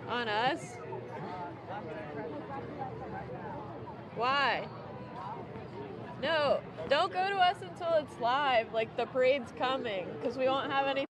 On us? Why? No, don't go to us until it's live, like the parade's coming, because we won't have any.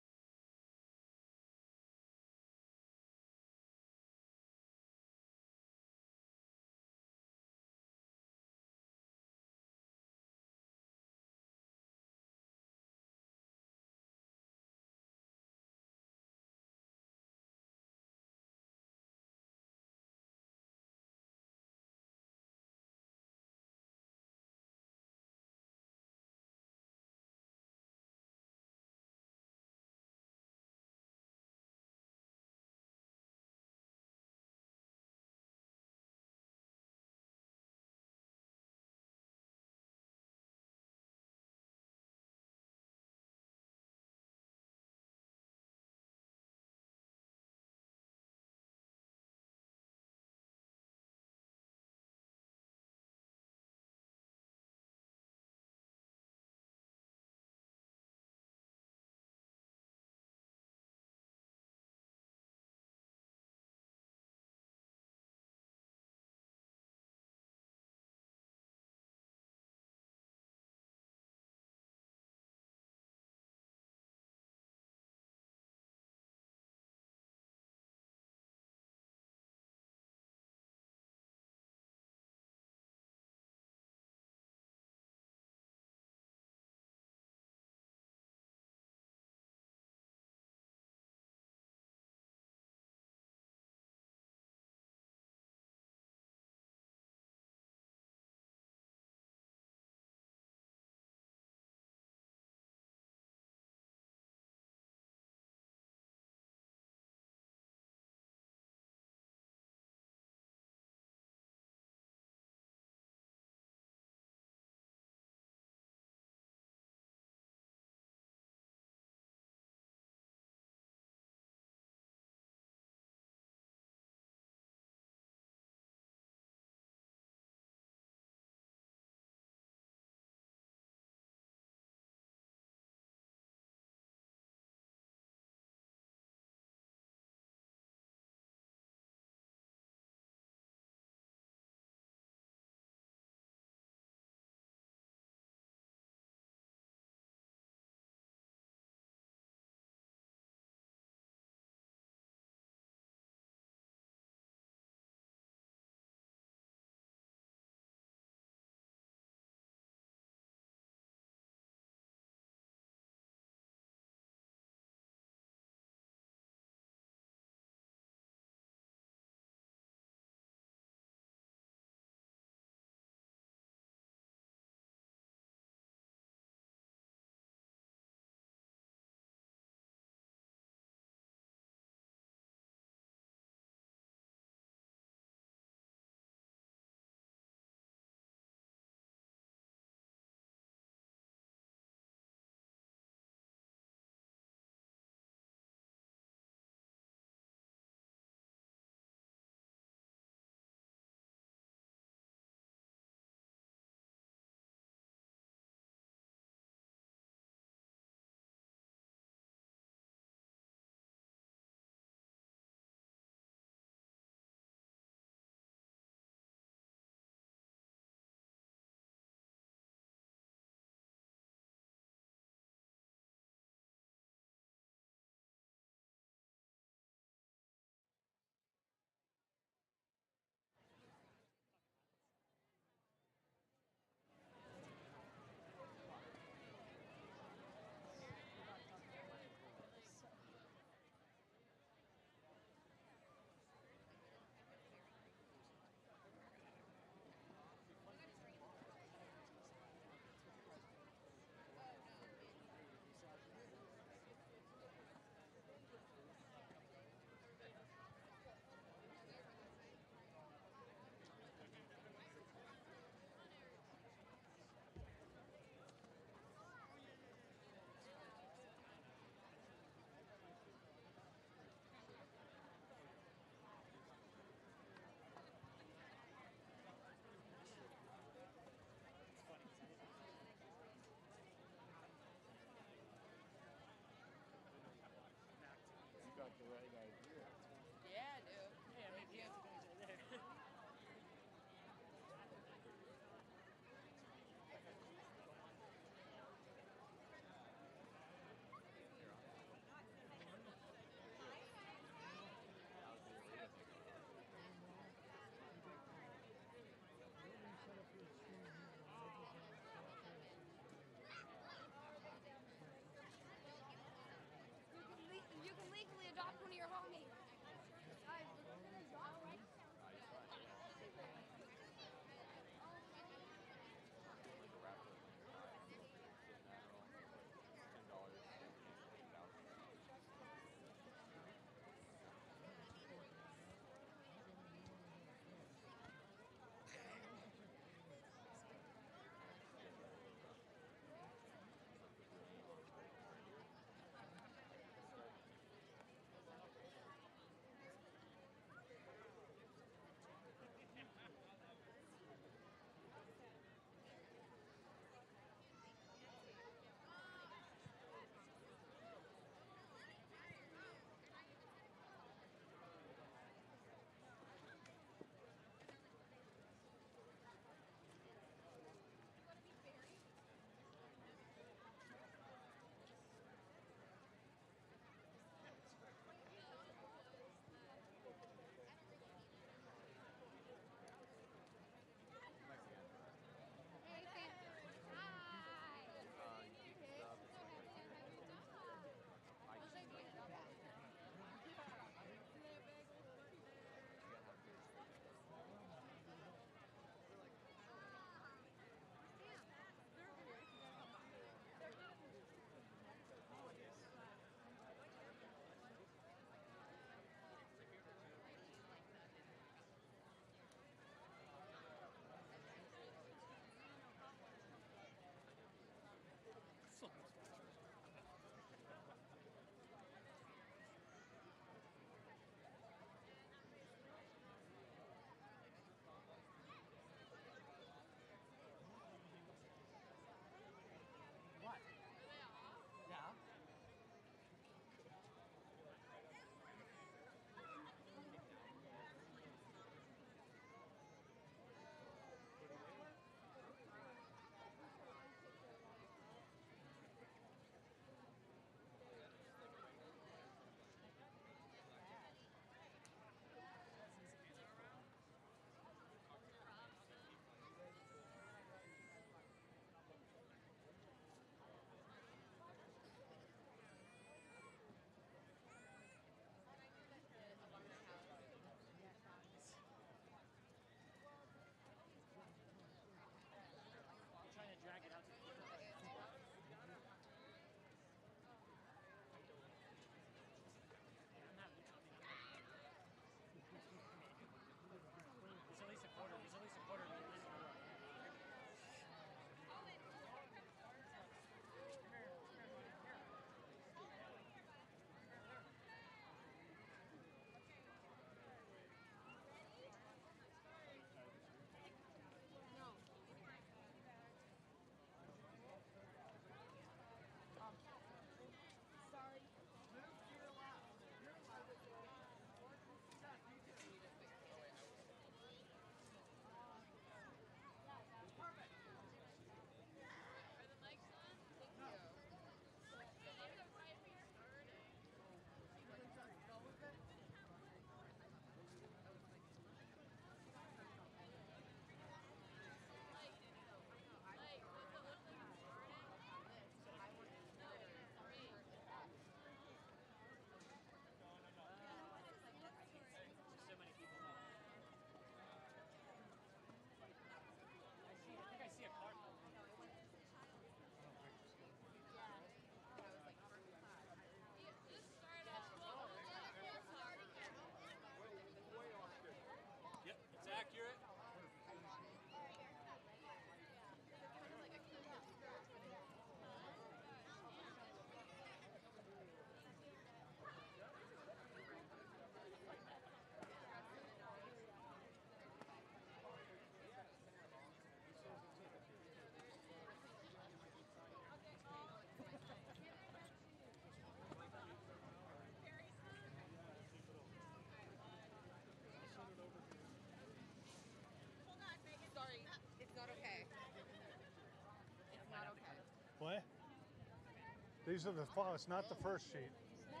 These are the it's not the first sheet. I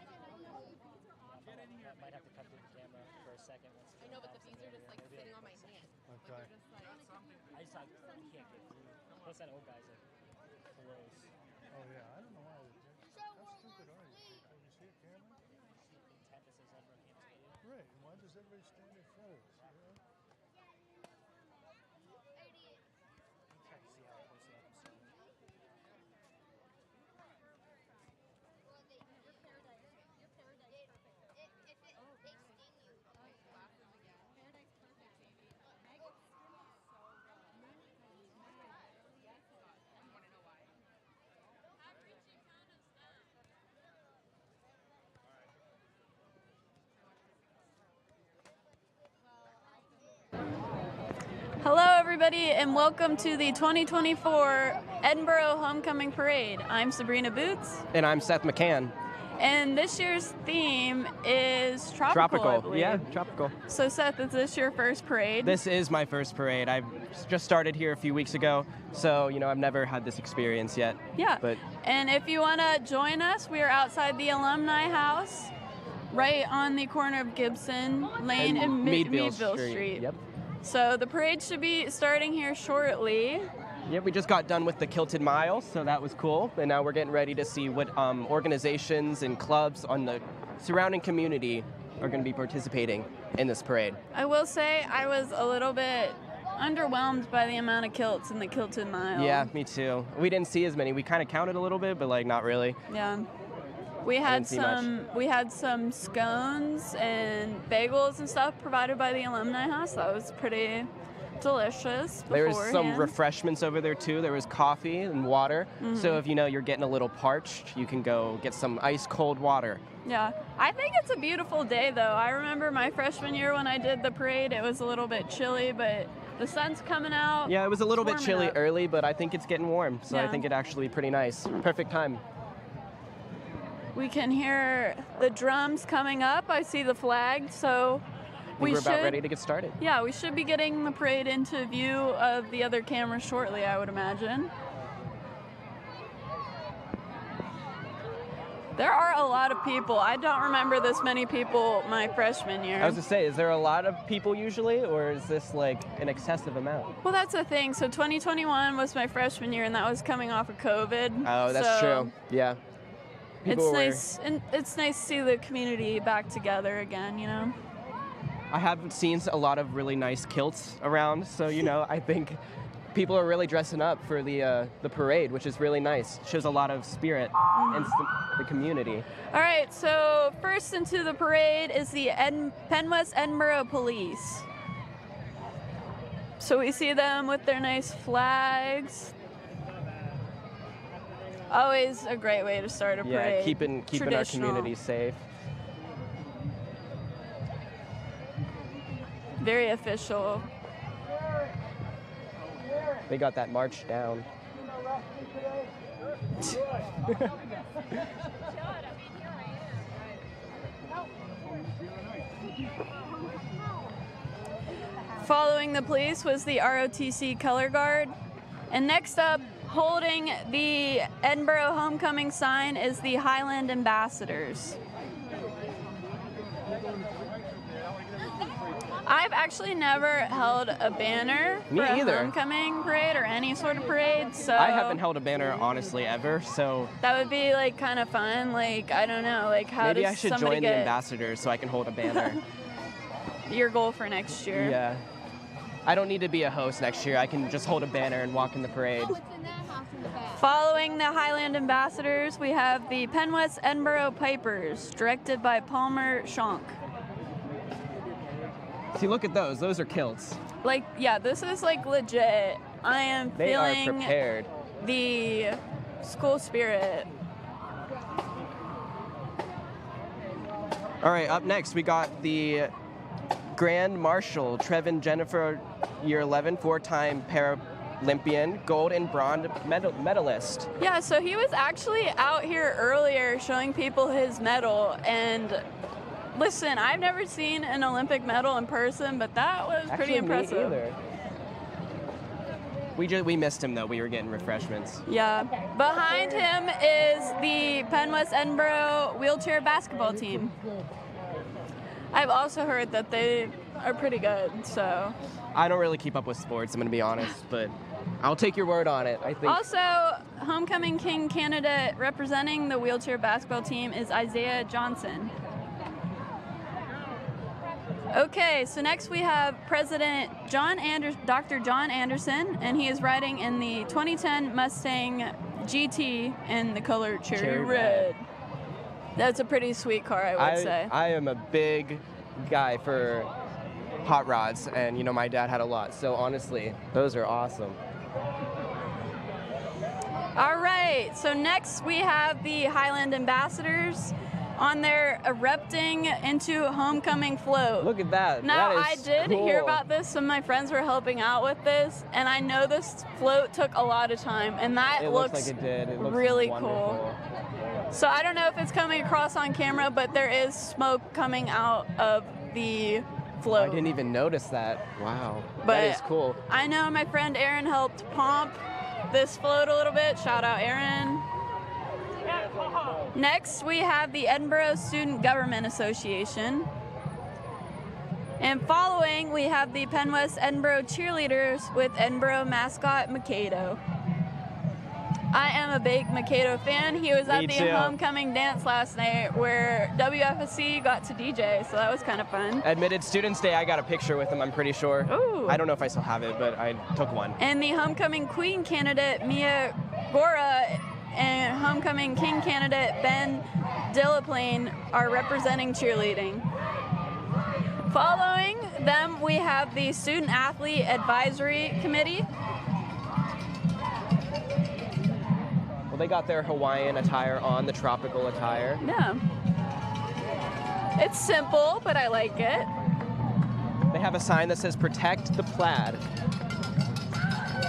might have to cut through the camera for a second. I know, but these are just like sitting on my hand. Okay. Like, just like, I just can't get through. Plus that old guy's like close. Oh yeah, I don't know why. How stupid are you? Can you see a camera? Intent that says everyone can't see you. Right. And why does everybody stand in front of us? You know? I'm trying to see how close they are. Hello, everybody, and welcome to the 2024 Edinboro Homecoming Parade. I'm Sabrina Boots. And I'm Seth McCann. And this year's theme is tropical, I believe. Yeah, tropical. So, Seth, is this your first parade? This is my first parade. I've just started here a few weeks ago, so, I've never had this experience yet. Yeah. But and if you want to join us, we are outside the Alumni House, right on the corner of Gibson Lane and Meadville Street. Yep. So the parade should be starting here shortly. Yeah, we just got done with the Kilted Mile, so that was cool. And now we're getting ready to see what organizations and clubs on the surrounding community are going to be participating in this parade. I will say I was a little bit underwhelmed by the amount of kilts in the Kilted Mile. Yeah, me too. We didn't see as many. We kind of counted a little bit, but not really. Yeah. We had some scones and bagels and stuff provided by the Alumni House. That was pretty delicious. There was some refreshments over there too. There was coffee and water. Mm-hmm. So if you're getting a little parched, you can go get some ice cold water. Yeah, I think it's a beautiful day though. I remember my freshman year when I did the parade, it was a little bit chilly, but the sun's coming out. Yeah, it was a little bit chilly early, but I think it's getting warm. So yeah. I think it's actually pretty nice. Perfect time. We can hear the drums coming up. I see the flag, so we're about ready to get started. Yeah, we should be getting the parade into view of the other cameras shortly, I would imagine. There are a lot of people. I don't remember this many people my freshman year. I was going to say, is there a lot of people usually, or is this like an excessive amount? Well, that's the thing. So 2021 was my freshman year, and that was coming off of COVID. Oh, that's true. Yeah. It's nice to see the community back together again, I have seen a lot of really nice kilts around, so I think people are really dressing up for the parade, which is really nice. Shows a lot of spirit in the community. All right, so first into the parade is the Penn West Edinboro Police. So we see them with their nice flags. Always a great way to start a parade. Yeah, keeping our community safe. Very official. They got that march down. Following the police was the ROTC Color Guard. And next up, holding the Edinboro Homecoming sign is the Highland Ambassadors. I've actually never held a banner for a homecoming parade or any sort of parade, so I haven't held a banner honestly ever, so that would be kind of fun. I don't know, how maybe does I should somebody join the ambassadors so I can hold a banner. Your goal for next year? Yeah. I don't need to be a host next year. I can just hold a banner and walk in the parade. Following the Highland Ambassadors, we have the Penn West Edinboro Pipers, directed by Palmer Schonk. See, look at those. Those are kilts. Yeah, this is legit. I am feeling prepared. The school spirit. All right, up next we got the Grand Marshal, Trevin Jennifer, year 11, four-time Paralympian, gold and bronze medalist. Yeah, so he was actually out here earlier showing people his medal, and listen, I've never seen an Olympic medal in person, but that was pretty impressive. Me either. We missed him though. We were getting refreshments. Yeah. Behind him is the Penn West Edinboro wheelchair basketball team. I've also heard that they are pretty good, so. I don't really keep up with sports, I'm gonna be honest, but I'll take your word on it. I think. Also, homecoming king candidate representing the wheelchair basketball team is Isaiah Johnson. Okay, so next we have President Dr. John Anderson, and he is riding in the 2010 Mustang GT in the color cherry red. That's a pretty sweet car, I would say. I am a big guy for hot rods, and you know my dad had a lot, so honestly, those are awesome. All right, so next we have the Highland Ambassadors on their erupting into homecoming float. Look at that. Now, that I is did cool. hear about this. Some of my friends were helping out with this, and I know this float took a lot of time, and that looks like it did. It looks really wonderful. cool. So I don't know if it's coming across on camera, but there is smoke coming out of the float. I didn't even notice that. Wow. But that is cool. I know my friend Aaron helped pomp this float a little bit. Shout out Aaron. Next, we have the Edinboro Student Government Association. And following, we have the Penn West Edinboro cheerleaders with Edinboro mascot Mikado. I am a big Mikado fan. He was at the homecoming dance last night where WFSC got to DJ, so that was kind of fun. Admitted Students Day, I got a picture with him, I'm pretty sure. Ooh. I don't know if I still have it, but I took one. And the homecoming queen candidate, Mia Gora, and homecoming king candidate Ben Dillaplane are representing cheerleading. Following them, we have the Student Athlete Advisory Committee. Well, they got their Hawaiian attire on, the tropical attire. Yeah. It's simple, but I like it. They have a sign that says "Protect the Plaid."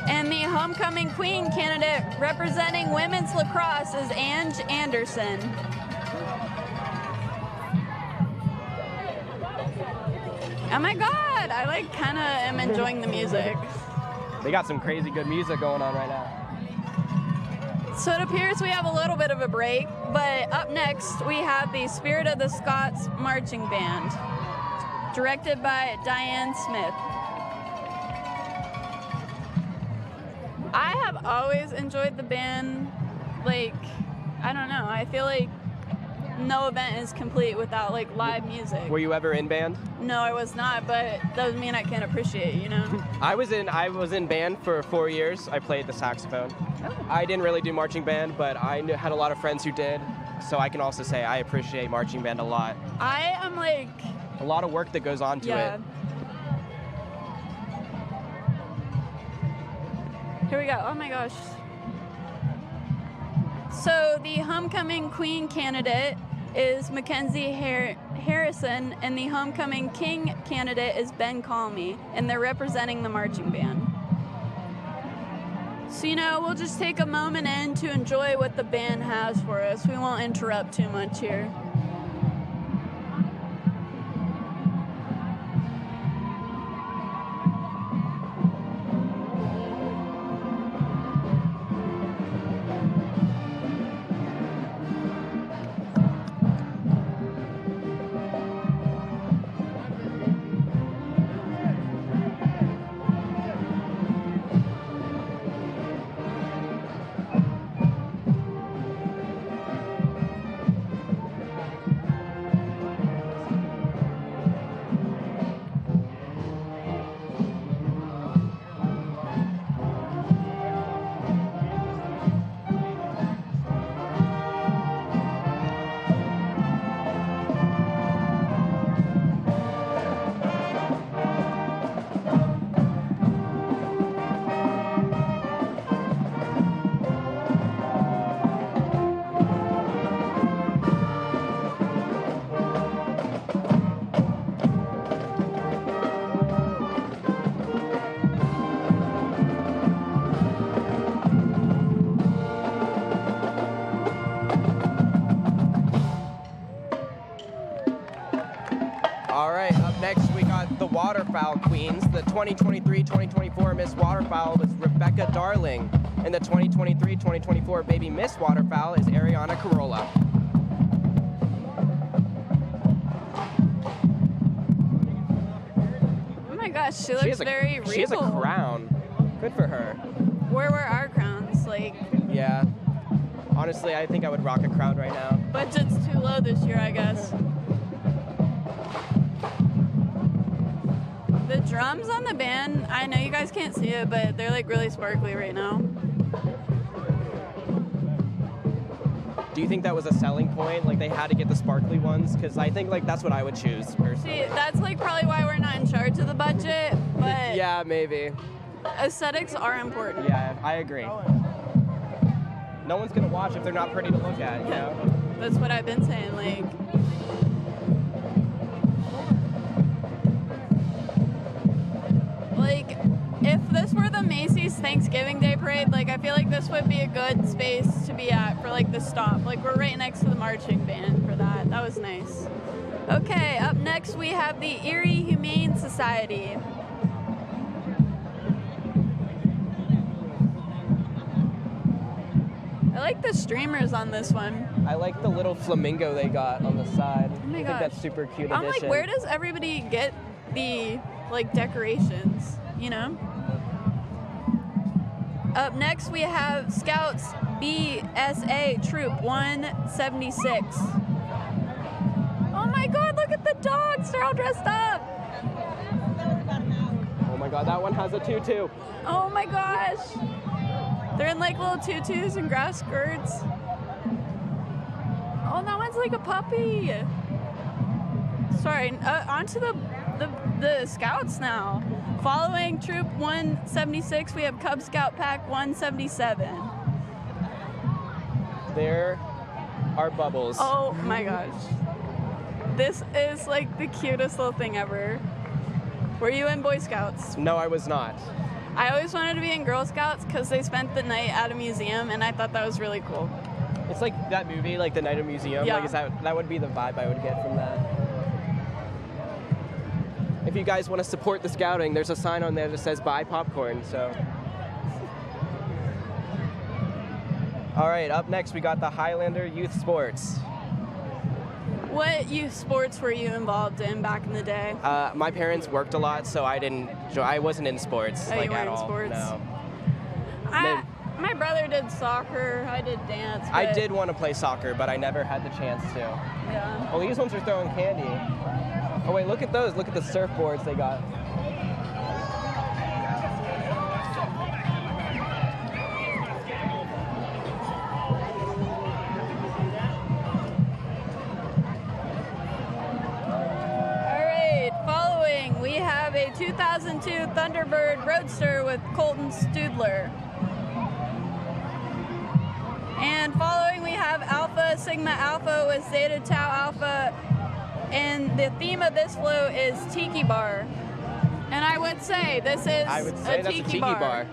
And the homecoming queen candidate representing women's lacrosse is Ange Anderson. Oh my God, I kind of am enjoying the music. They got some crazy good music going on right now. So it appears we have a little bit of a break, but up next we have the Spirit of the Scots Marching Band, directed by Diane Smith. I have always enjoyed the band. Like, I don't know, I feel like no event is complete without like live music. Were you ever in band? No, I was not, but doesn't mean I can't appreciate, you know? I was in band for 4 years. I played the saxophone. Oh. I didn't really do marching band, but I had a lot of friends who did. So I can also say I appreciate marching band a lot. I am like... A lot of work that goes on to it. Here we go. Oh my gosh. So the homecoming queen candidate is Mackenzie Harrison, and the homecoming king candidate is Ben Calmy, and they're representing the marching band. So, you know, we'll just take a moment in to enjoy what the band has for us. We won't interrupt too much here. All right, up next we got the waterfowl queens. The 2023-2024 Miss Waterfowl was Rebecca Darling, and the 2023-2024 Baby Miss Waterfowl is Ariana Carolla. Oh my gosh, she looks very regal. She has a crown. Good for her. Where were our crowns? Like, Yeah. Honestly, I think I would rock a crown right now. budget's too low this year, I guess. The drums on the band, I know you guys can't see it, but they're like really sparkly right now. Do you think that was a selling point? Like they had to get the sparkly ones? Because I think like that's what I would choose personally. See, that's like probably why we're not in charge of the budget, but Yeah, maybe. aesthetics are important. Yeah, I agree. No one's gonna watch if they're not pretty to look at, you know? That's what I've been saying, like if this were the Macy's Thanksgiving Day Parade, like I feel like this would be a good space to be at for like the stop. Like we're right next to the marching band for that. That was nice. Okay, up next we have the Erie Humane Society. I like the streamers on this one. I like the little flamingo they got on the side. Oh my I think gosh. that's super cute I'm addition. like, where does everybody get the like decorations, you know? Up next we have Scouts BSA Troop 176. Oh my god, look at the dogs, they're all dressed up. Oh my god, that one has a tutu. Oh my gosh. They're in like little tutus and grass skirts. Oh, that one's like a puppy. Sorry, on to the Scouts now. Following Troop 176, we have Cub Scout Pack 177. There are bubbles. Oh my gosh. This is like the cutest little thing ever. Were you in Boy Scouts? No, I was not. I always wanted to be in Girl Scouts because they spent the night at a museum, and I thought that was really cool. It's like that movie, like The Night of Museum. Yeah. Like, that would be the vibe I would get from that. If you guys want to support the scouting, there's a sign on there that says buy popcorn, so. All right, up next we got the Highlander Youth Sports. What youth sports were you involved in back in the day? My parents worked a lot, so I wasn't in sports Oh, like you weren't at in all. sports? No. My brother did soccer, I did dance. I but- did want to play soccer, but I never had the chance to. Yeah. Well, these ones are throwing candy. Oh wait, look at those. Look at the surfboards they got. All right, following, we have a 2002 Thunderbird Roadster with Colton Studler. And following, we have Alpha Sigma Alpha with Zeta Tau Alpha. And the theme of this float is Tiki Bar. And I would say this is That's a tiki bar.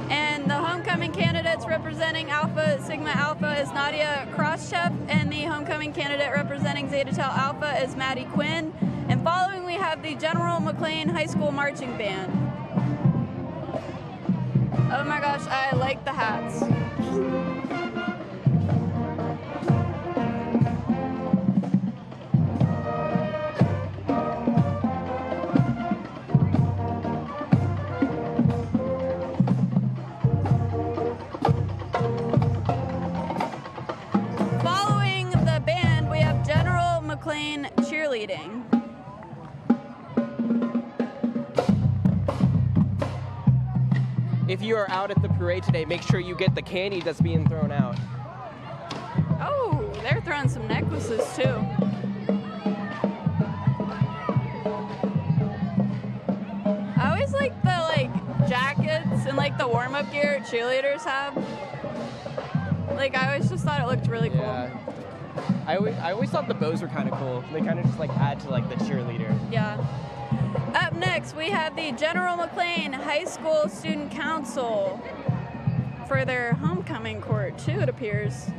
And the homecoming candidates representing Alpha Sigma Alpha is Nadia Khrushchev, and the homecoming candidate representing Zeta Tau Alpha is Maddie Quinn. And following, we have the General McLean High School Marching Band. Oh my gosh, I like the hats. Following the band, we have General McLean cheerleading. If you are out at the parade today, make sure you get the candy that's being thrown out. Oh, they're throwing some necklaces too. I always like the jackets and the warm-up gear cheerleaders have. Like I always just thought it looked really cool. Yeah. I always thought the bows were kind of cool. They kind of just add to the cheerleader. Yeah. Up next, we have the General McLean High School Student Council for their homecoming court too, it appears.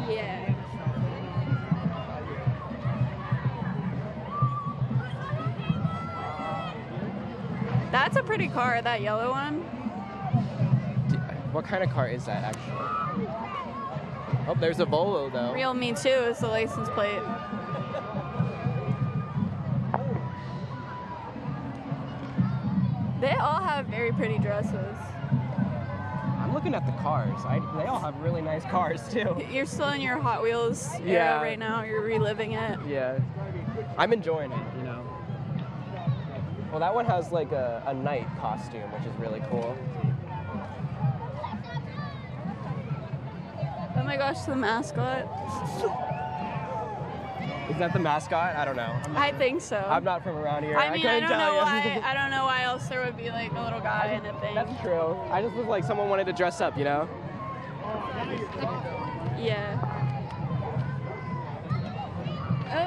Yeah. That's a pretty car, that yellow one. What kind of car is that, actually? Oh, there's a Volvo, though. Real Me Too is the license plate. They all have very pretty dresses. I'm looking at the cars. They all have really nice cars, too. You're still in your Hot Wheels era Yeah. right now. You're reliving it. Yeah. I'm enjoying it, you know. Well, that one has like a knight costume, which is really cool. Oh my gosh, the mascot. Is that the mascot? I don't know. I think so. I'm not from around here. I mean, I couldn't don't tell know you. why. I don't know why else there would be like a little guy in a thing. That's true. I just was like, someone wanted to dress up, you know? Yeah.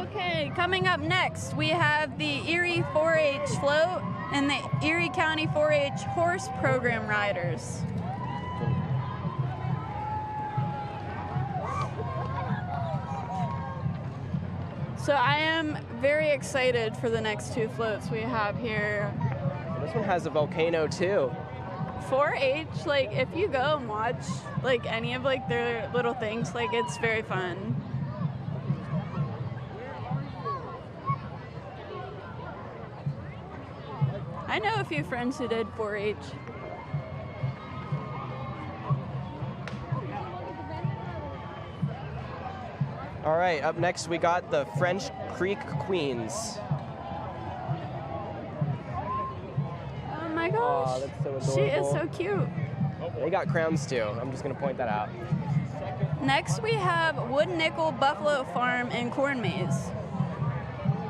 Okay, coming up next, we have the Erie 4-H float and the Erie County 4-H horse program riders. So I am very excited for the next two floats we have here. This one has a volcano too. 4-H, like if you go and watch like any of like their little things, like it's very fun. I know a few friends who did 4-H. All right, up next we got the French Creek Queens. Oh my gosh. Aw, that's so She is adorable. so cute. They got crowns too. I'm just gonna point that out. Next we have Wood Nickel Buffalo Farm and Corn Maze.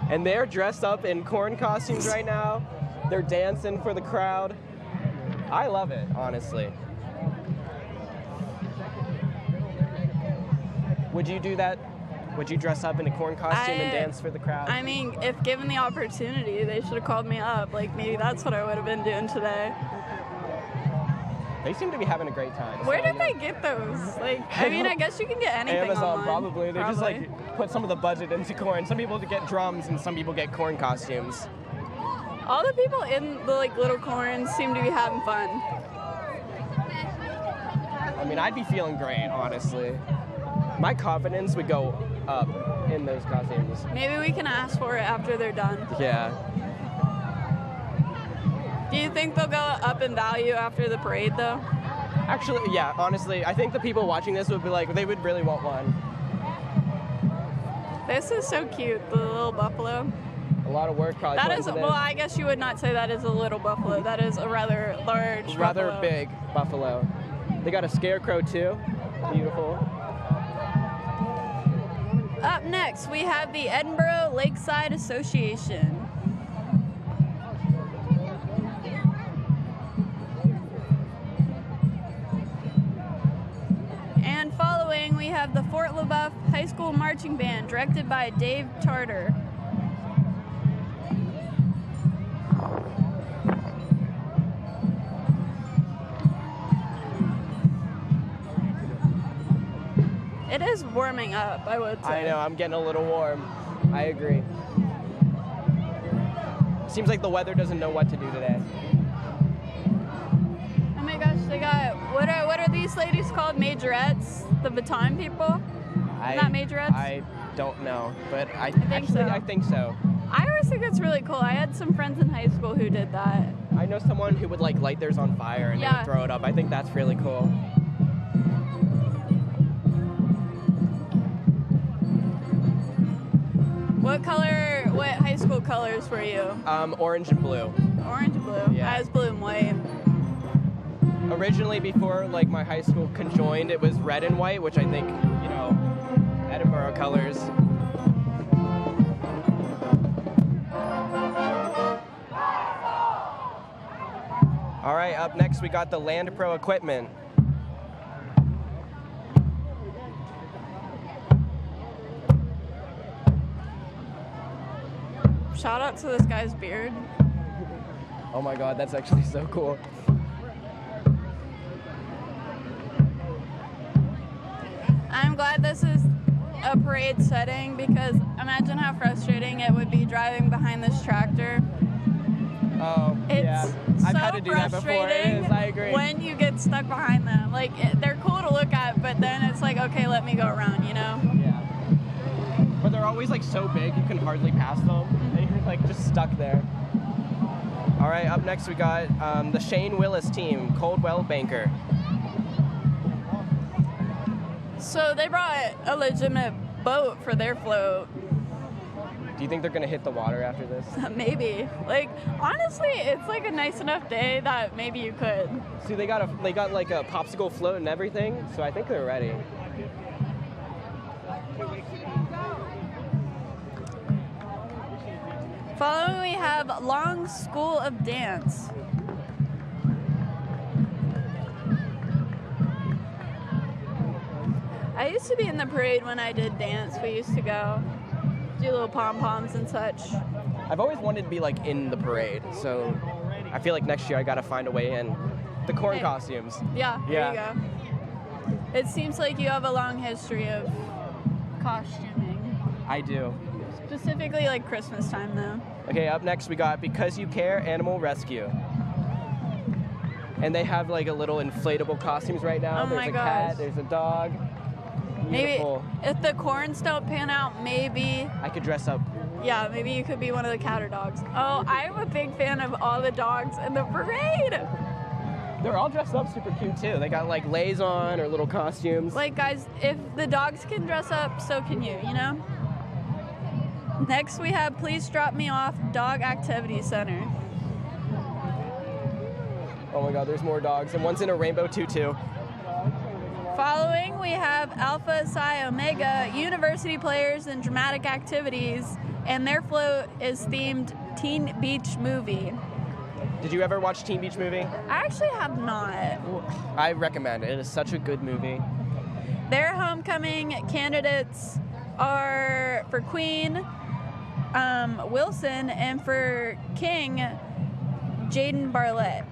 And they're dressed up in corn costumes right now. They're dancing for the crowd. I love it, honestly. Would you do that? Would you dress up in a corn costume and dance for the crowd? I mean, if given the opportunity, they should have called me up. Like, maybe that's what I would have been doing today. They seem to be having a great time. Where so, did you know. they get those? Like, I mean, I guess you can get anything Amazon, online. probably. They just like put some of the budget into corn. Some people get drums and some people get corn costumes. All the people in the like little corns seem to be having fun. I mean, I'd be feeling great, honestly. My confidence would go up in those costumes. Maybe we can ask for it after they're done. Yeah. Do you think they'll go up in value after the parade, though? Actually, yeah, honestly, I think the people watching this would be like, they would really want one. This is so cute, the little buffalo. A lot of work probably. That put is, into well, this. I guess you would not say that is a little buffalo. That is a rather large Rather buffalo. big buffalo. They got a scarecrow too. Beautiful. Up next, we have the Edinboro Lakeside Association. And following, we have the Fort LaBeouf High School Marching Band, directed by Dave Tarter. It is warming up, I would say. I know, I'm getting a little warm. I agree. Seems like the weather doesn't know what to do today. Oh my gosh, they got, what are these ladies called? Majorettes? The baton people? Not majorettes? I don't know, but I think so. I think so. I always think it's really cool. I had some friends in high school who did that. I know someone who would like light theirs on fire and they Yeah. would throw it up. I think that's really cool. What high school colors were you? Orange and blue. Orange and blue. Yeah. I was blue and white. Originally, before like my high school conjoined, it was red and white, which I think, you know, Edinboro colors. All right, up next we got the Land Pro equipment. Shout out to this guy's beard. Oh my God, that's actually so cool. I'm glad this is a parade setting because imagine how frustrating it would be driving behind this tractor. Oh, It's yeah. so I've had to do that before. It frustrating is, I agree. when you get stuck behind them. Like, they're cool to look at, but then it's like, okay, let me go around, you know? Yeah. But they're always like so big you can hardly pass them. And you're like just stuck there. All right, up next we got the Shane Willis team, Coldwell Banker. So they brought a legitimate boat for their float. Do you think they're gonna hit the water after this? Maybe. Like, honestly, it's like a nice enough day that maybe you could. See, they got like a popsicle float and everything, so I think they're ready. Following, we have Long School of Dance. I used to be in the parade when I did dance. We used to go do little pom-poms and such. I've always wanted to be like in the parade, so I feel like next year I gotta find a way in. The corn Hey. costumes. Yeah, there Yeah. you go. It seems like you have a long history of costuming. I do. Specifically like Christmas time though. Okay, up next we got Because You Care Animal Rescue. And they have like a little inflatable costumes right now. Oh There's my a gosh. cat, there's a dog. Maybe Beautiful. if the corns don't pan out, maybe, I could dress up. yeah, maybe you could be one of the cat or dogs. Oh, I'm a big fan of all the dogs in the parade. They're all dressed up super cute too. They got like lays on or little costumes. Like, guys, if the dogs can dress up, so can you know? Next, we have Please Drop Me Off Dog Activity Center. Oh my god, there's more dogs. And one's in a rainbow tutu. Following, we have Alpha Psi Omega University Players and Dramatic Activities, and their float is themed Teen Beach Movie. Did you ever watch Teen Beach Movie? I actually have not. I recommend it. It is such a good movie. Their homecoming candidates are for Queen, Wilson, and for King, Jaden Barlett.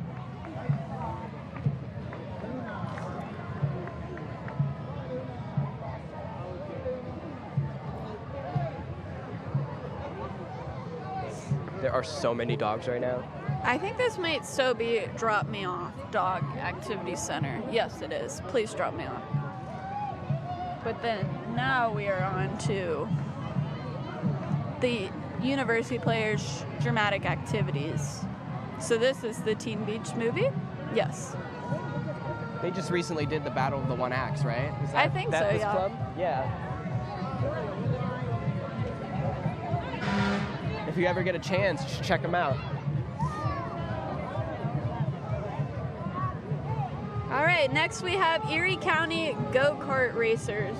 There are so many dogs right now. I think this might so be Drop Me Off Dog Activity Center. Yes, it is. Please drop me off. But then now we are on to the University Players Dramatic Activities. So this is the Teen Beach Movie? Yes. They just recently did the Battle of the One Acts, right? Is I think so, this yeah. club? Yeah. If you ever get a chance, you should check them out. All right, next we have Erie County Go-Kart Racers.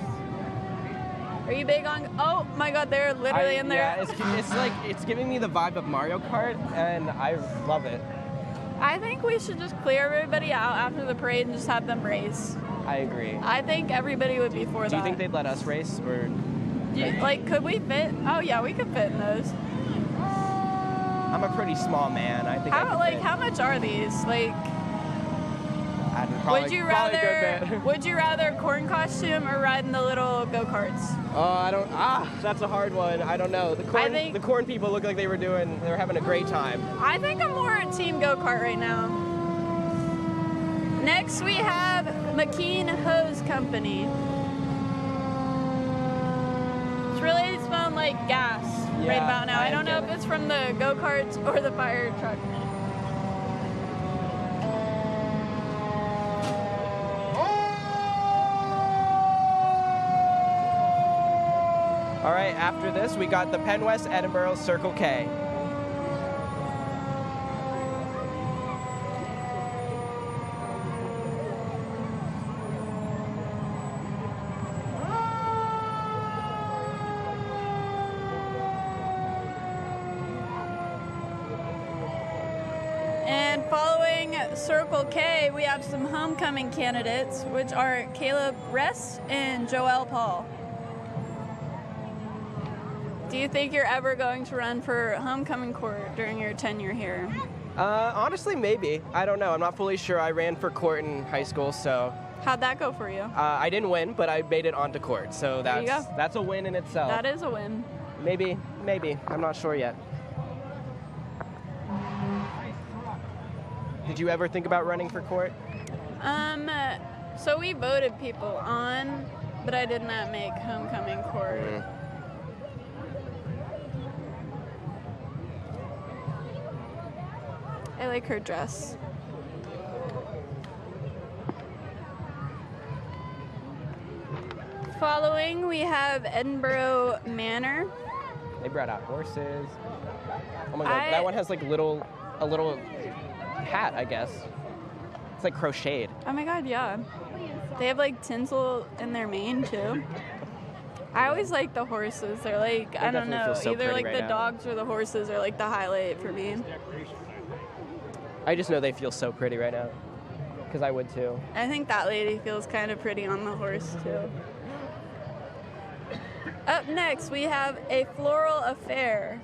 Are you big on? Oh my God, they're literally in there. Yeah, it's like it's giving me the vibe of Mario Kart, and I love it. I think we should just clear everybody out after the parade and just have them race. I agree. I think everybody would be for that. Do you think they'd let us race, or? Like, could we fit? Oh yeah, we could fit in those. I'm a pretty small man. I think. I could fit. How much are these? Like, I don't know, probably, would you probably a good rather bit. would you rather corn costume or ride in the little go-karts? Oh, I don't. That's a hard one. I don't know. The corn people look like they were having a great time. I think I'm more team go-kart right now. Next we have McKean Hose Company. It's really smelling like gas right Yeah, about now. I I don't know get if it's from the go-karts or the fire truck. All right, after this, we got the Penn West Edinboro Circle K. And following Circle K, we have some homecoming candidates, which are Caleb Ress and Joel Paul. Do you think you're ever going to run for homecoming court during your tenure here? Honestly, maybe. I don't know. I'm not fully sure. I ran for court in high school, so How'd that go for you? I didn't win, but I made it onto court. So There you go. that's a win in itself. That is a win. Maybe. I'm not sure yet. Did you ever think about running for court? So we voted people on, but I did not make homecoming court. I like her dress. Following, we have Edinboro Manor. They brought out horses. Oh my god, that one has like a little hat, I guess. It's like crocheted. Oh my god, yeah. They have like tinsel in their mane too. I always like the horses. They're like, I don't definitely know, feel so either pretty like right the now. dogs or the horses are like the highlight for me. I just know they feel so pretty right now. Because I would too. I think that lady feels kind of pretty on the horse too. Up next, we have a floral affair.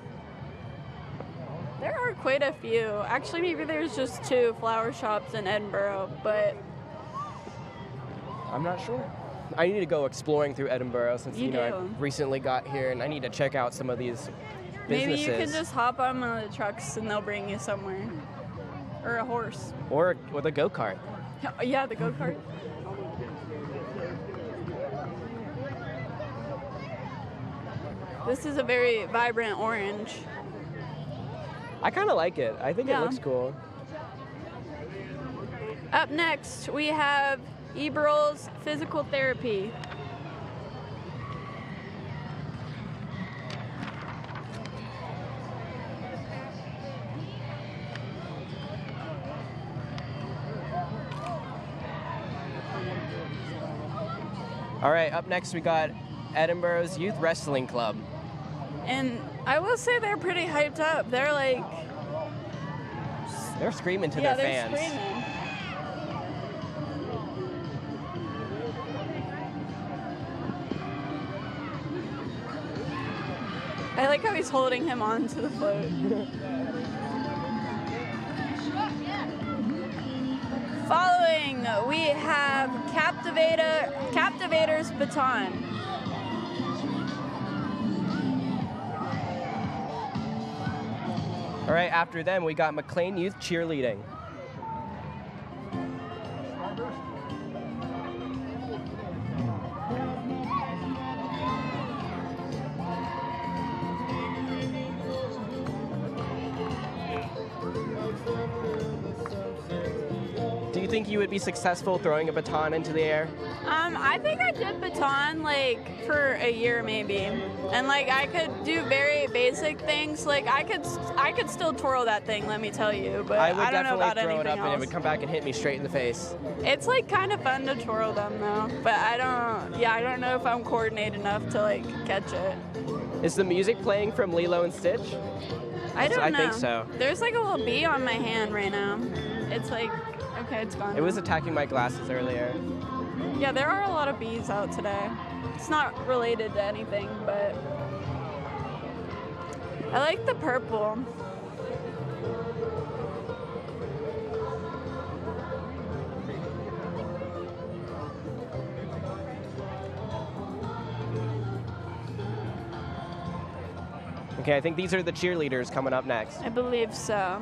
There are quite a few. Actually, maybe there's just 2 flower shops in Edinboro, but I'm not sure. I need to go exploring through Edinboro since You do. I recently got here and I need to check out some of these maybe businesses. you can just hop on one of the trucks and they'll bring you somewhere. Or a horse. Or with a go-kart. Yeah, the go-kart. This is a very vibrant orange. I kind of like it. I think Yeah. it looks cool. Up next, we have Eberl's Physical Therapy. All right, up next we got Edinboro's Youth Wrestling Club. And I will say they're pretty hyped up. They're like, They're screaming to yeah, their they're fans. screaming. I like how he's holding him onto the float. Following, we have Captivator's Baton. All right, after them we got McLean Youth Cheerleading. Do you think you would be successful throwing a baton into the air? I think I did baton like for a year maybe, and like I could do very basic things. Like I could still twirl that thing. Let me tell you, but I would I don't know about definitely throw it anything up and it else. would come back and hit me straight in the face. It's like kind of fun to twirl them though, but I don't know if I'm coordinated enough to like catch it. Is the music playing from Lilo and Stitch? I don't I know. think so. There's like a little bee on my hand right now. It's like, okay, it's gone. It was now. attacking my glasses earlier. Yeah, there are a lot of bees out today. It's not related to anything, but I like the purple. Okay, I think these are the cheerleaders coming up next. I believe so.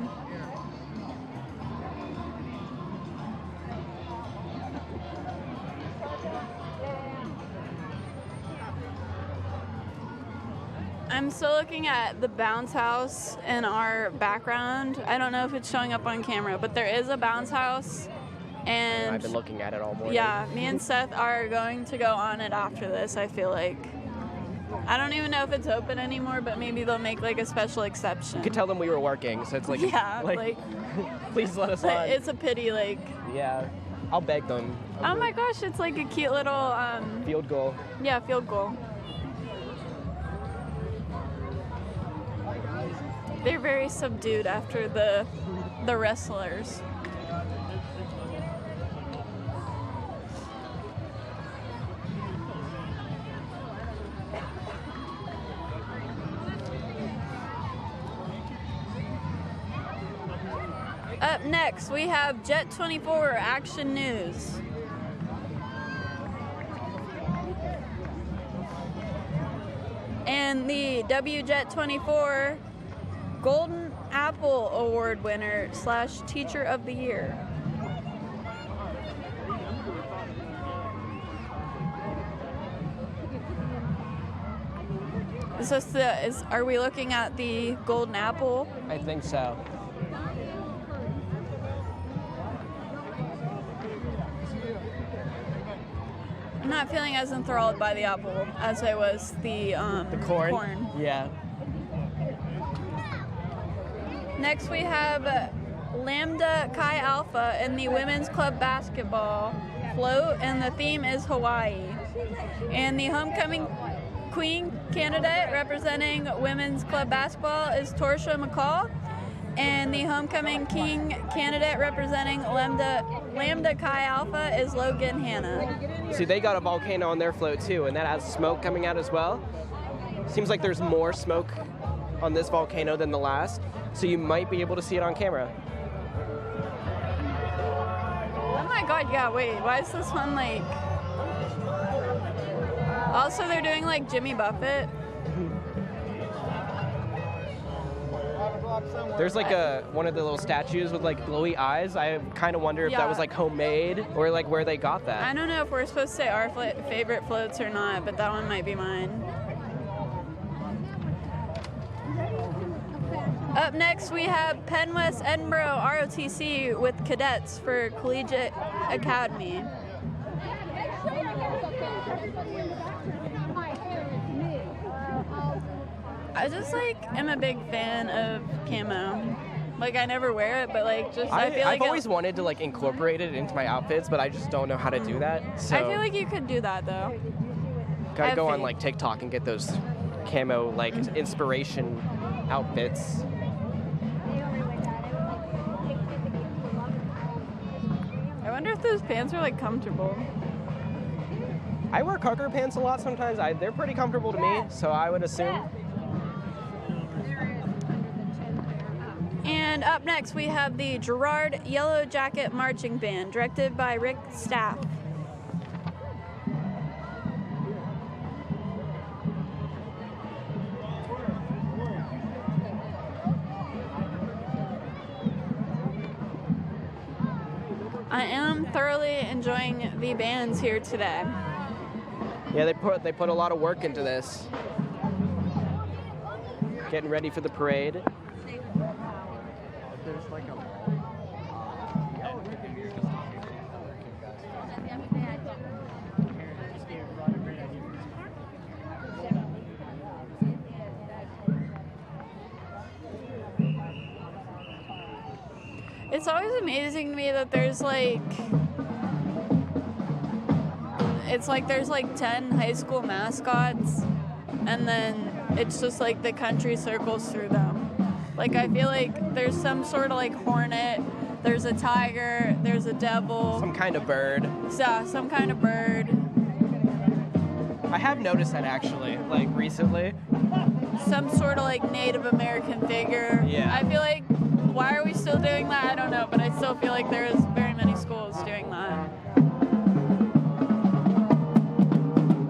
I'm still looking at the bounce house in our background. I don't know if it's showing up on camera, but there is a bounce house. And I've been looking at it all morning. yeah, me and Seth are going to go on it after this, I feel like. I don't even know if it's open anymore, but maybe they'll make like a special exception. You could tell them we were working, so it's like, Yeah, like please let us on. it's a pity, like, Yeah, I'll beg them. oh my gosh, it's like a cute little, Field goal. yeah, field goal. They're very subdued after the wrestlers. Up next, we have Jet 24 Action News. And the WJet 24 Golden Apple Award winner / Teacher of the Year. Are we looking at the Golden Apple? I think so. I'm not feeling as enthralled by the apple as I was the corn. Yeah. Next we have Lambda Chi Alpha in the women's club basketball float, and the theme is Hawaii. And the homecoming queen candidate representing women's club basketball is Torsha McCall, and the homecoming king candidate representing Lambda Chi Alpha is Logan Hanna. See, they got a volcano on their float too, and that has smoke coming out as well. Seems like there's more smoke on this volcano than the last, so you might be able to see it on camera. Oh my god, yeah, wait, why is this one like... Also, they're doing like Jimmy Buffett. There's like one of the little statues with like glowy eyes. I kind of wonder if that was like homemade or like where they got that. I don't know if we're supposed to say our favorite floats or not, but that one might be mine. Up next, we have Penn West Edinboro ROTC with cadets for Collegiate Academy. I just like am a big fan of camo. Like I never wear it, but like just I feel like I've always wanted to like incorporate it into my outfits, but I just don't know how to do that. So I feel like you could do that though. Gotta go on like TikTok and get those camo like inspiration outfits. I wonder if those pants are like comfortable. I wear cargo pants a lot sometimes. They're pretty comfortable to me, so I would assume. And up next, we have the Girard Yellow Jacket Marching Band, directed by Rick Staff. I am thoroughly enjoying the bands here today. Yeah, they put a lot of work into this. Getting ready for the parade. It's always amazing to me that there's like, there's like 10 high school mascots, and then it's just like the country circles through them. Like I feel like there's some sort of like hornet, there's a tiger, there's a devil. Some kind of bird. Yeah, some kind of bird. I have noticed that actually, like recently. some sort of like Native American figure. Yeah. I feel like, why are we still doing that? I don't know, but I still feel like there is very many schools doing that.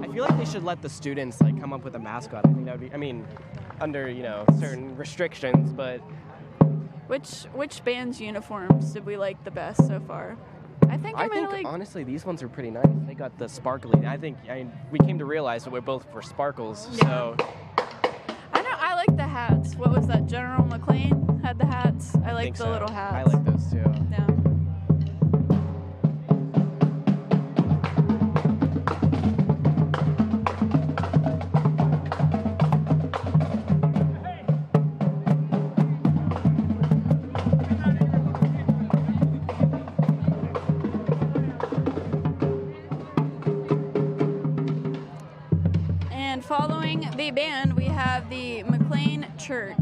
I feel like they should let the students like come up with a mascot. I think that would be, I mean, under, you know, certain restrictions, but Which band's uniforms did we like the best so far? I think honestly these ones are pretty nice. They got the sparkly. I mean, we came to realize that we're both for sparkles. Yeah. So I like the hats. What was that? General McLean had the hats. I like the little hats. I like those too. Yeah. And following the band, we have the McLean Church.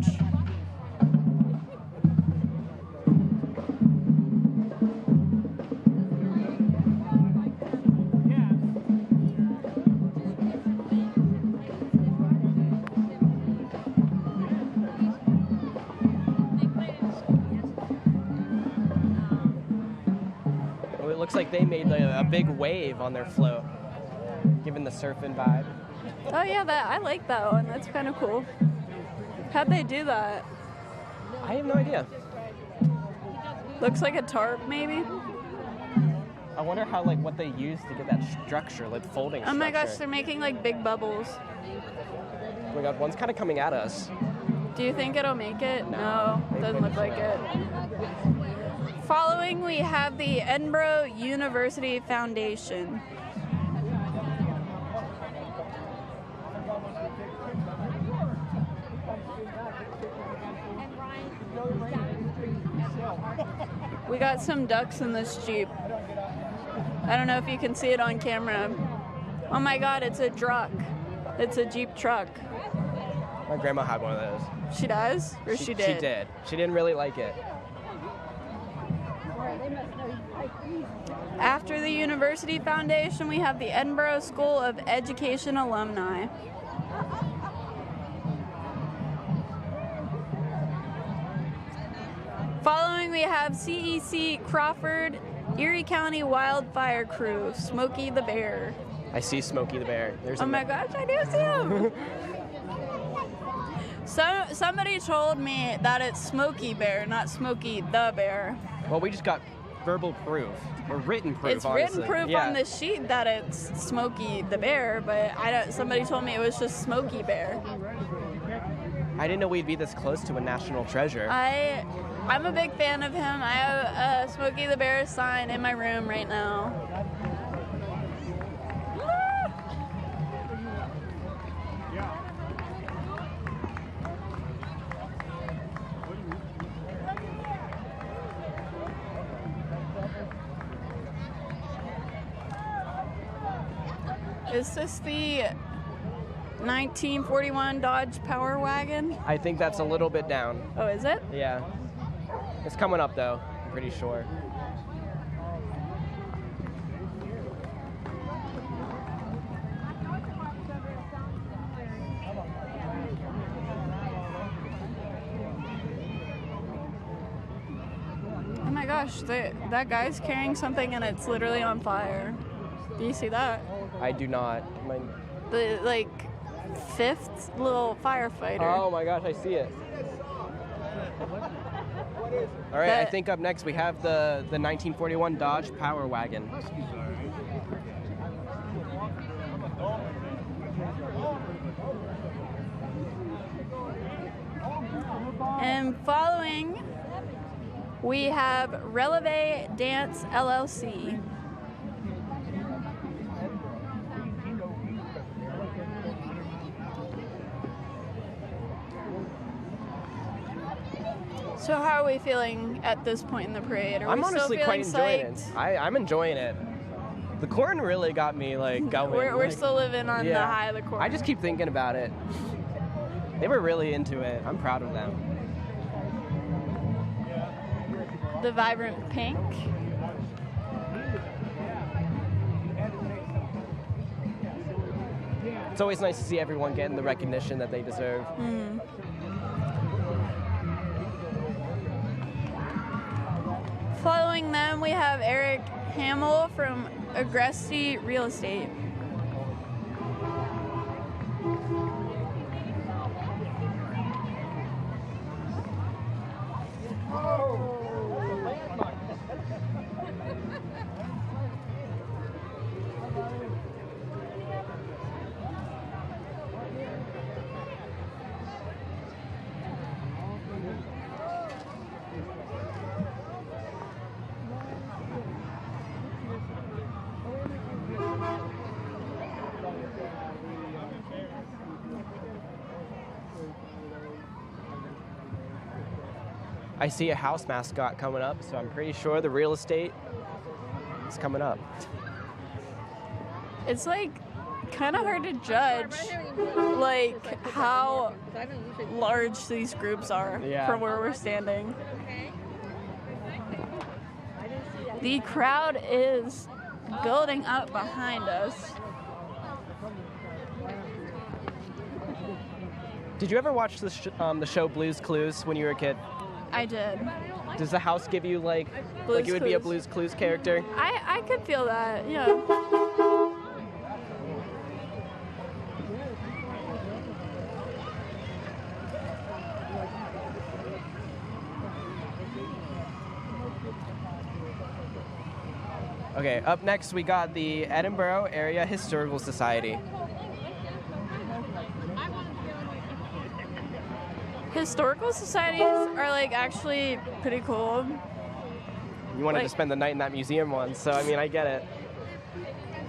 Well, it looks like they made a big wave on their float, giving the surfing vibe. Oh yeah, I like that one. That's kind of cool. How'd they do that? I have no idea. Looks like a tarp, maybe. I wonder how, like, what they use to get that structure, like folding Oh structure. my gosh, they're making like big bubbles. Oh my god, one's kind of coming at us. Do you think it'll make it? No, they doesn't look couldn't like it. Following, we have the Edinboro University Foundation. We got some ducks in this Jeep. I don't know if you can see it on camera. Oh my god, it's a truck. It's a Jeep truck. My grandma had one of those. She does? Or she did? She did. She didn't really like it. After the University Foundation, we have the Edinboro School of Education alumni. Following, we have CEC Crawford, Erie County Wildfire Crew, Smokey the Bear. I see Smokey the Bear. There's Oh my gosh, I do see him! Somebody told me that it's Smokey Bear, not Smokey the Bear. Well, we just got verbal proof, or written proof, It's honestly. written proof Yeah. on this sheet that it's Smokey the Bear, but somebody told me it was just Smokey Bear. I didn't know we'd be this close to a national treasure. I'm a big fan of him. I have a Smokey the Bear sign in my room right now. Is this the 1941 Dodge Power Wagon? I think that's a little bit down. Oh, is it? Yeah. It's coming up, though. I'm pretty sure. Oh my gosh, that guy's carrying something and it's literally on fire. Do you see that? I do not. The, like, fifth little firefighter. Oh my gosh, I see it. All right, I think up next we have the 1941 Dodge Power Wagon. And following, we have Releve Dance LLC. So how are we feeling at this point in the parade? Are I'm we honestly still quite feeling enjoying psyched? it. I'm enjoying it. The corn really got me like going. We're like, still living on the yeah. high of the corn. I just keep thinking about it. They were really into it. I'm proud of them. The vibrant pink. It's always nice to see everyone getting the recognition that they deserve. Following them, we have Eric Hamill from Agresti Real Estate. I see a house mascot coming up, so I'm pretty sure the real estate is coming up. It's like kind of hard to judge like how large these groups are Yeah. from where we're standing. The crowd is building up behind us. Did you ever watch the show Blue's Clues when you were a kid? I did. Does the house give you like Blue's you would be a Clues. Blue's Clues character? I could feel that, yeah. Okay, up next we got the Edinboro Area Historical Society. Historical societies are like actually pretty cool. You wanted to Like- spend the night in that museum once, so I mean, I get it.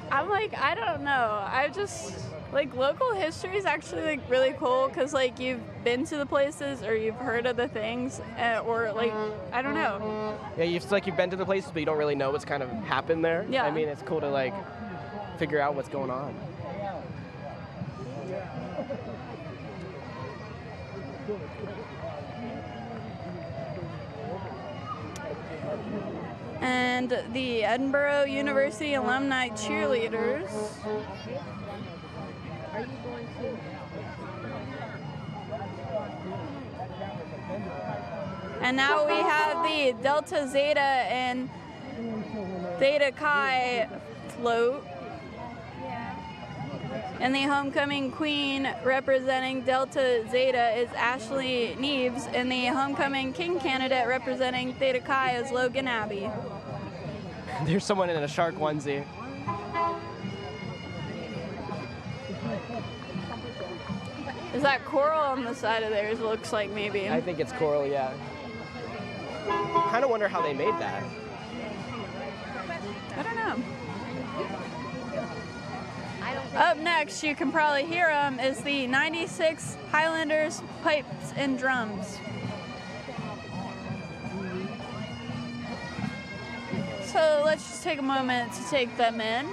I'm like, I don't know. I just like local history is actually like really cool because like you've been to the places or you've heard of the things or like I don't know. Yeah, you've been to the places, but you don't really know what's kind of happened there. Yeah. I mean, it's cool to like figure out what's going on. And the Edinboro University alumni cheerleaders. And now we have the Delta Zeta and Theta Chi float. And the homecoming queen representing Delta Zeta is Ashley Neves, and the homecoming king candidate representing Theta Chi is Logan Abbey. There's someone in a shark onesie. Is that coral on the side of theirs? Looks like maybe. I think it's coral, yeah. Kind of wonder how they made that. I don't know. Up next, you can probably hear them, is the 96 Highlanders pipes and drums. So let's just take a moment to take them in.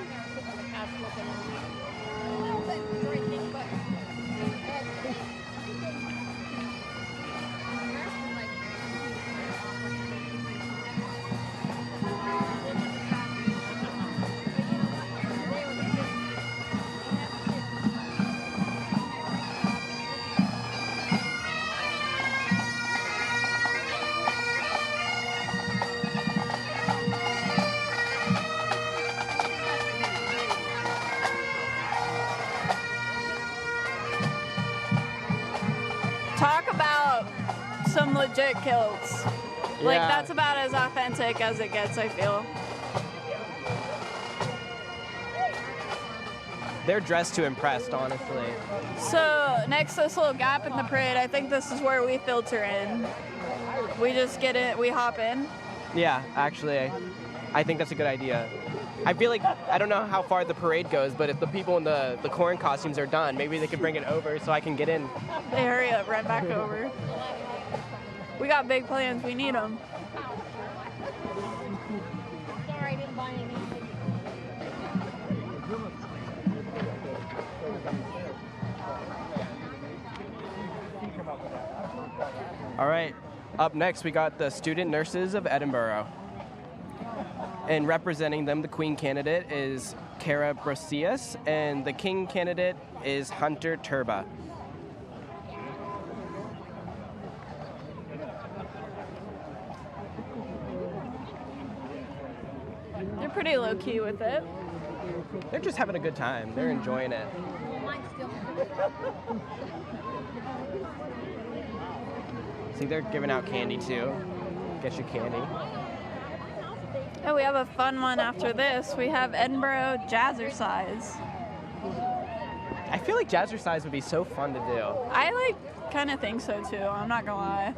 Talk about some legit kilts. Like, Yeah. that's about as authentic as it gets, I feel. They're dressed to impress, honestly. So, next to this little gap in the parade, I think this is where we filter in. We just get it, we hop in. Yeah, actually, I think that's a good idea. I feel like, I don't know how far the parade goes, but if the people in the corn costumes are done, maybe they could bring it over so I can get in. They hurry up, right back over. We got big plans, we need them. Sorry, I didn't buy any. All right, up next we got the student nurses of Edinboro. And representing them, the queen candidate is Cara Brosius, and the king candidate is Hunter Turba. They're pretty low key with it. They're just having a good time. They're enjoying it. Mine's still. See, they're giving out candy too. Get your candy. Oh, we have a fun one after this. We have Edinboro Jazzercise. I feel like jazzercise would be so fun to do. I like kind of think so too. I'm not gonna lie.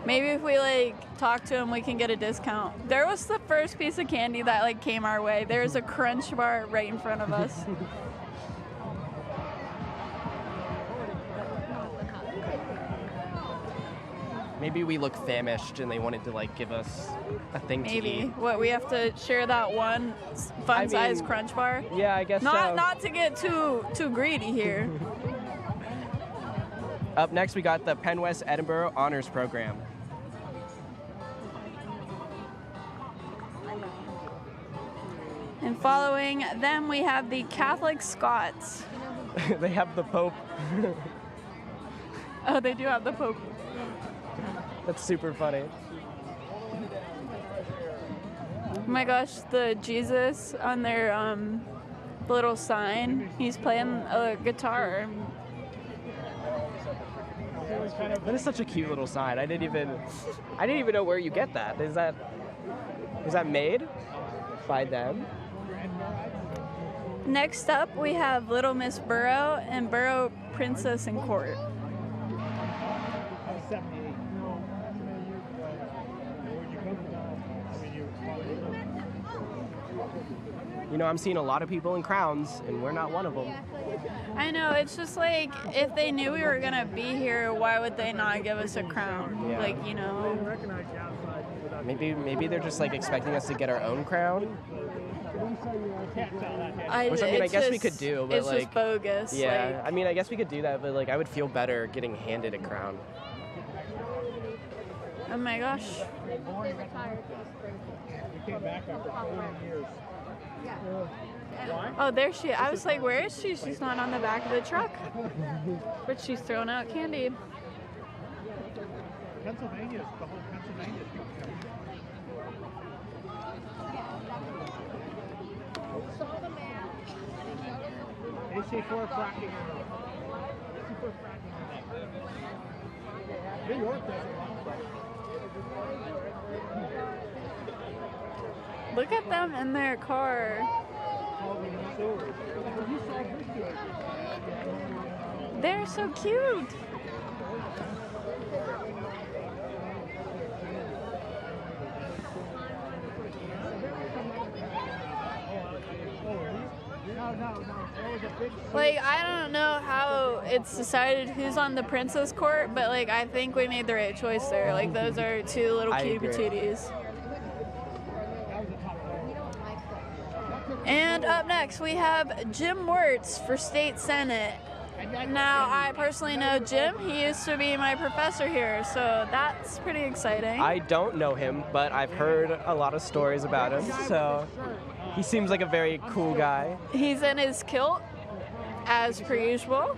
Maybe if we like talk to them, we can get a discount. There was the first piece of candy that like came our way. There's a Crunch Bar right in front of us. Maybe we look famished and they wanted to like give us a thing to Maybe. eat. What, we have to share that one fun-sized mean, Crunch Bar? Yeah, I guess so. Not to get too greedy here. Up next, we got the Penn West Edinboro Honors Program. And following them, we have the Catholic Scots. They have the Pope. Oh, they do have the Pope. That's super funny. Oh my gosh, the Jesus on their little sign. He's playing a guitar. That is such a cute little sign. I didn't even know where you get that. Is that made? by them. Next up, we have Little Miss Burrow and Burrow Princess in Court. You know, I'm seeing a lot of people in crowns, and we're not one of them. I know, it's just like, if they knew we were gonna be here, why would they not give us a crown? Yeah. Like, you know. Maybe they're just like expecting us to get our own crown. Which I it's guess we just- could do, but it's like, just bogus. yeah. like- I mean, I guess we could do that, but like, I would feel better getting handed a crown. Oh my gosh. Oh, there she. I was like, where is she? She's not on the back of the truck. But she's throwing out candy. Pennsylvania, the whole Pennsylvania. AC4 fracking. AC4 fracking. New York doesn't want that. Look at them in their car. They're so cute. Like, I don't know how it's decided who's on the princess court, but like, I think we made the right choice there. Like, those are two little I cutie agree. patooties. And up next, we have Jim Wirtz for State Senate. Now, I personally know Jim. He used to be my professor here, so that's pretty exciting. I don't know him, but I've heard a lot of stories about him, so he seems like a very cool guy. He's in his kilt, as per usual.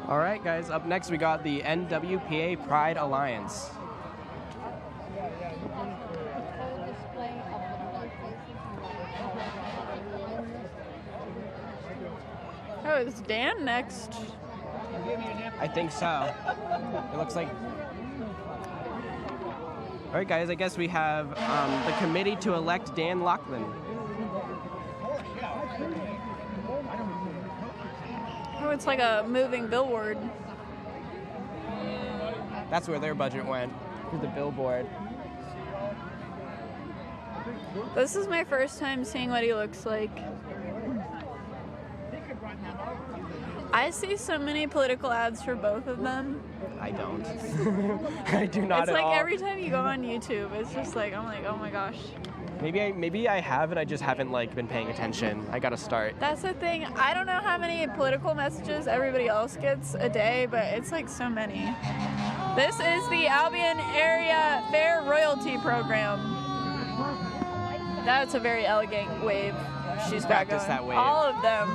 All right, guys, up next we got the NWPA Pride Alliance. Oh, is Dan next? I think so. It looks like... All right, guys, I guess we have the committee to elect Dan Lachlan. Oh, it's like a moving billboard. That's where their budget went, for the billboard. This is my first time seeing what he looks like. I see so many political ads for both of them. I don't. I do not It's at like all. every time you go on YouTube, it's just like, I'm like, oh my gosh. Maybe I have and I just haven't like been paying attention. I gotta start. That's the thing. I don't know how many political messages everybody else gets a day, but it's like so many. This is the Albion Area Fair Royalty Program. That's a very elegant wave. She's got Practice going. that wave. All of them.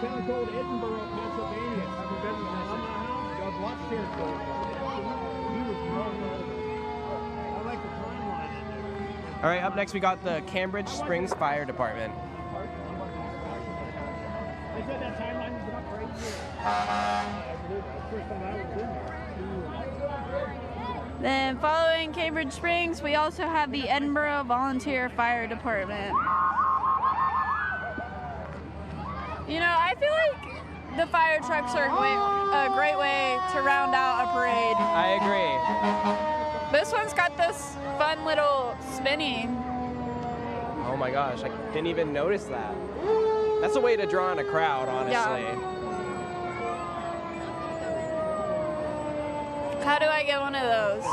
Town called Edinboro, Pennsylvania. Have you been to I've watched here for he was I like the timeline in there. All right, up next we got the Cambridge Springs Fire Department. They said that timeline was up right here. I believe that's the first time I was in there. Then following Cambridge Springs, we also have the Edinboro Volunteer Fire Department. You know, I feel like the fire trucks are a great way to round out a parade. I agree. This one's got this fun little spinny. Oh my gosh, I didn't even notice that. That's a way to draw in a crowd, honestly. How do I get one of those?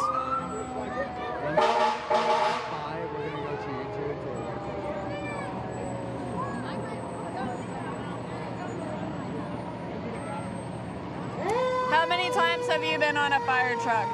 have you been on a fire truck?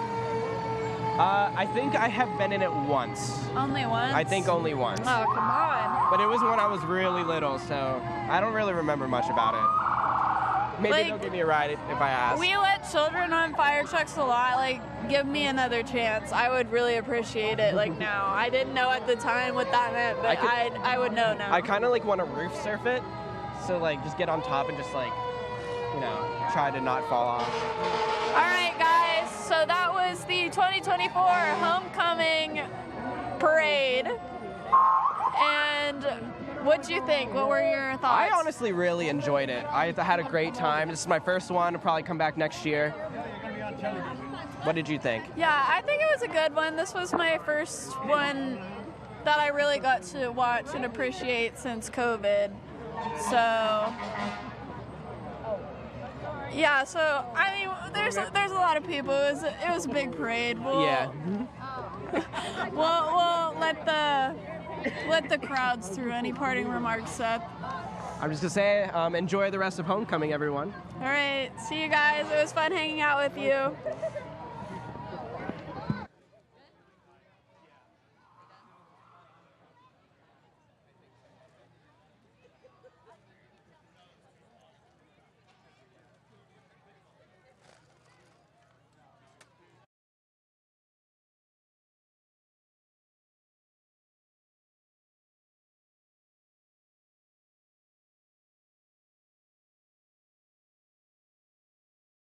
I think I have been in it once. Only once? I think only once. Oh, come on. But it was when I was really little, so I don't really remember much about it. Maybe Like, they'll give me a ride if I ask. We let children on fire trucks a lot. Like, give me another chance. I would really appreciate it, like, now. I didn't know at the time what that meant, but I would know now. I kind of like want to roof surf it, so like just get on top and just like, you know, try to not fall off. All right, guys. So that was the 2024 Homecoming Parade. And what'd you think? What were your thoughts? I honestly really enjoyed it. I had a great time. This is my first one. I'll probably come back next year. What did you think? Yeah, I think it was a good one. This was my first one that I really got to watch and appreciate since COVID. So, yeah. So I mean, there's a lot of people. It was a big parade. Yeah. We'll let the crowds through. Any parting remarks, Seth? I'm just gonna say, enjoy the rest of homecoming, everyone. All right. See you guys. It was fun hanging out with you.